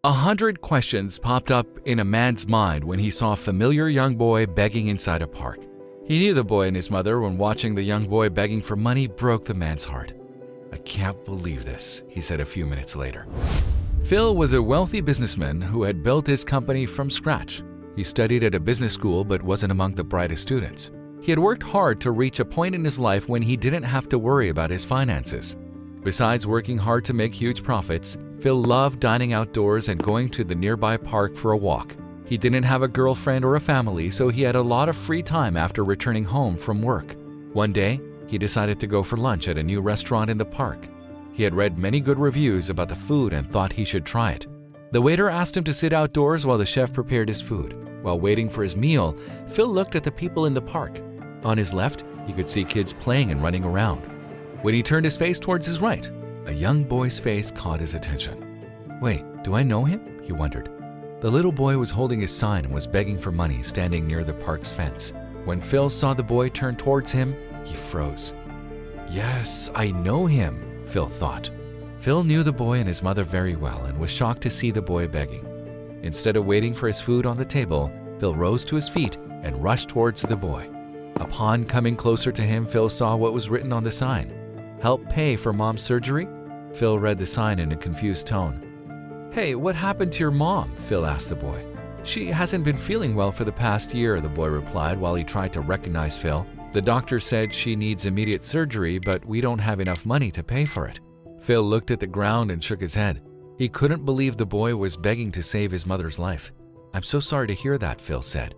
100 questions popped up in a man's mind when he saw a familiar young boy begging inside a park. He knew the boy and his mother when watching the young boy begging for money broke the man's heart. "I can't believe this," he said a few minutes later. Phil was a wealthy businessman who had built his company from scratch. He studied at a business school but wasn't among the brightest students. He had worked hard to reach a point in his life when he didn't have to worry about his finances. Besides working hard to make huge profits, Phil loved dining outdoors and going to the nearby park for a walk. He didn't have a girlfriend or a family, so he had a lot of free time after returning home from work. One day, he decided to go for lunch at a new restaurant in the park. He had read many good reviews about the food and thought he should try it. The waiter asked him to sit outdoors while the chef prepared his food. While waiting for his meal, Phil looked at the people in the park. On his left, he could see kids playing and running around. When he turned his face towards his right, a young boy's face caught his attention. "Wait, do I know him?" he wondered. The little boy was holding his sign and was begging for money standing near the park's fence. When Phil saw the boy turn towards him, he froze. "Yes, I know him," Phil thought. Phil knew the boy and his mother very well and was shocked to see the boy begging. Instead of waiting for his food on the table, Phil rose to his feet and rushed towards the boy. Upon coming closer to him, Phil saw what was written on the sign. "Help pay for mom's surgery?" Phil read the sign in a confused tone. "Hey, what happened to your mom?" Phil asked the boy. "She hasn't been feeling well for the past year," the boy replied while he tried to recognize Phil. "The doctor said she needs immediate surgery, but we don't have enough money to pay for it." Phil looked at the ground and shook his head. He couldn't believe the boy was begging to save his mother's life. "I'm so sorry to hear that," Phil said.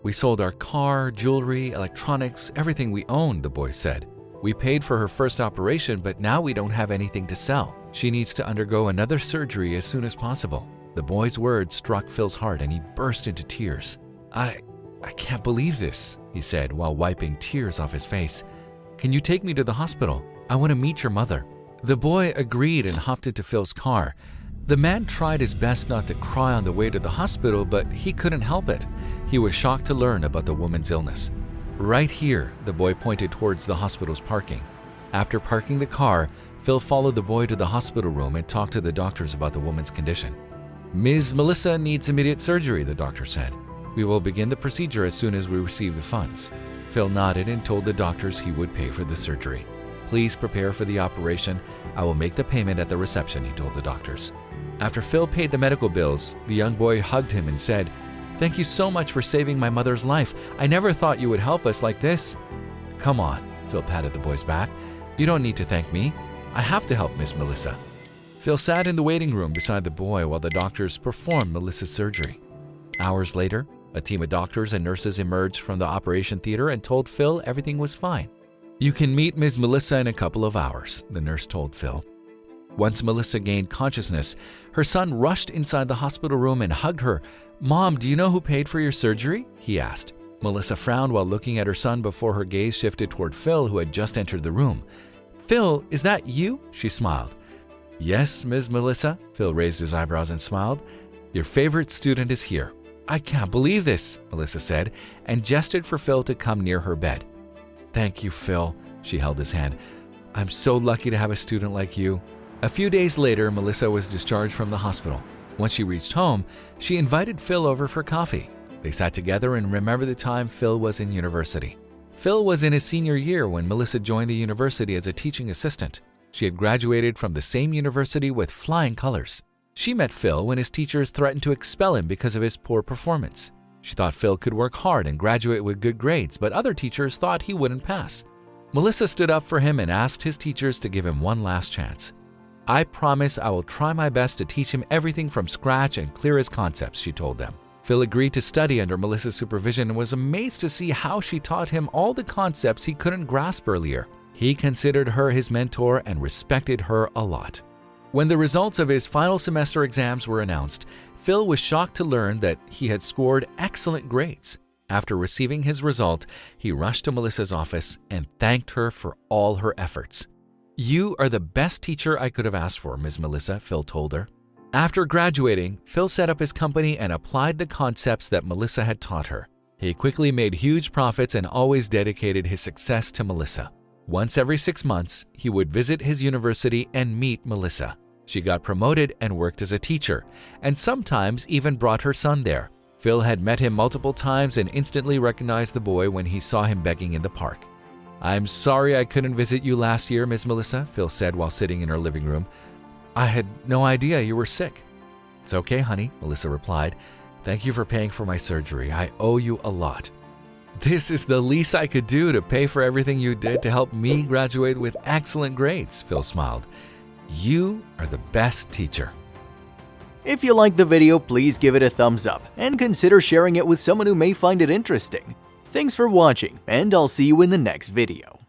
"We sold our car, jewelry, electronics, everything we owned," the boy said. "We paid for her first operation, but now we don't have anything to sell. She needs to undergo another surgery as soon as possible." The boy's words struck Phil's heart and he burst into tears. I can't believe this," he said while wiping tears off his face. "Can you take me to the hospital? I want to meet your mother." The boy agreed and hopped into Phil's car. The man tried his best not to cry on the way to the hospital, but he couldn't help it. He was shocked to learn about the woman's illness. "Right here," the boy pointed towards the hospital's parking. After parking the car, Phil followed the boy to the hospital room and talked to the doctors about the woman's condition. "Ms. Melissa needs immediate surgery," the doctor said. "We will begin the procedure as soon as we receive the funds." Phil nodded and told the doctors he would pay for the surgery. "Please prepare for the operation. I will make the payment at the reception," he told the doctors. After Phil paid the medical bills, the young boy hugged him and said, "Thank you so much for saving my mother's life. I never thought you would help us like this." "Come on," Phil patted the boy's back. "You don't need to thank me. I have to help Miss Melissa." Phil sat in the waiting room beside the boy while the doctors performed Melissa's surgery. Hours later, a team of doctors and nurses emerged from the operation theater and told Phil everything was fine. "You can meet Ms. Melissa in a couple of hours," the nurse told Phil. Once Melissa gained consciousness, her son rushed inside the hospital room and hugged her. "Mom, do you know who paid for your surgery?" he asked. Melissa frowned while looking at her son before her gaze shifted toward Phil, who had just entered the room. "Phil, is that you?" she smiled. "Yes, Ms. Melissa." Phil raised his eyebrows and smiled. "Your favorite student is here." "I can't believe this," Melissa said, and gestured for Phil to come near her bed. "Thank you, Phil." She held his hand. "I'm so lucky to have a student like you." A few days later, Melissa was discharged from the hospital. Once she reached home, she invited Phil over for coffee. They sat together and remembered the time Phil was in university. Phil was in his senior year when Melissa joined the university as a teaching assistant. She had graduated from the same university with flying colors. She met Phil when his teachers threatened to expel him because of his poor performance. She thought Phil could work hard and graduate with good grades, but other teachers thought he wouldn't pass. Melissa stood up for him and asked his teachers to give him one last chance. "I promise I will try my best to teach him everything from scratch and clear his concepts," she told them. Phil agreed to study under Melissa's supervision and was amazed to see how she taught him all the concepts he couldn't grasp earlier. He considered her his mentor and respected her a lot. When the results of his final semester exams were announced, Phil was shocked to learn that he had scored excellent grades. After receiving his result, he rushed to Melissa's office and thanked her for all her efforts. "You are the best teacher I could have asked for, Ms. Melissa," Phil told her. After graduating, Phil set up his company and applied the concepts that Melissa had taught her. He quickly made huge profits and always dedicated his success to Melissa. Once every 6 months, he would visit his university and meet Melissa. She got promoted and worked as a teacher, and sometimes even brought her son there. Phil had met him multiple times and instantly recognized the boy when he saw him begging in the park. "I'm sorry I couldn't visit you last year, Miss Melissa," Phil said while sitting in her living room. "I had no idea you were sick." "It's okay, honey," Melissa replied. "Thank you for paying for my surgery. I owe you a lot." "This is the least I could do to pay for everything you did to help me graduate with excellent grades," Phil smiled. "You are the best teacher." If you liked the video, please give it a thumbs up and consider sharing it with someone who may find it interesting. Thanks for watching, and I'll see you in the next video.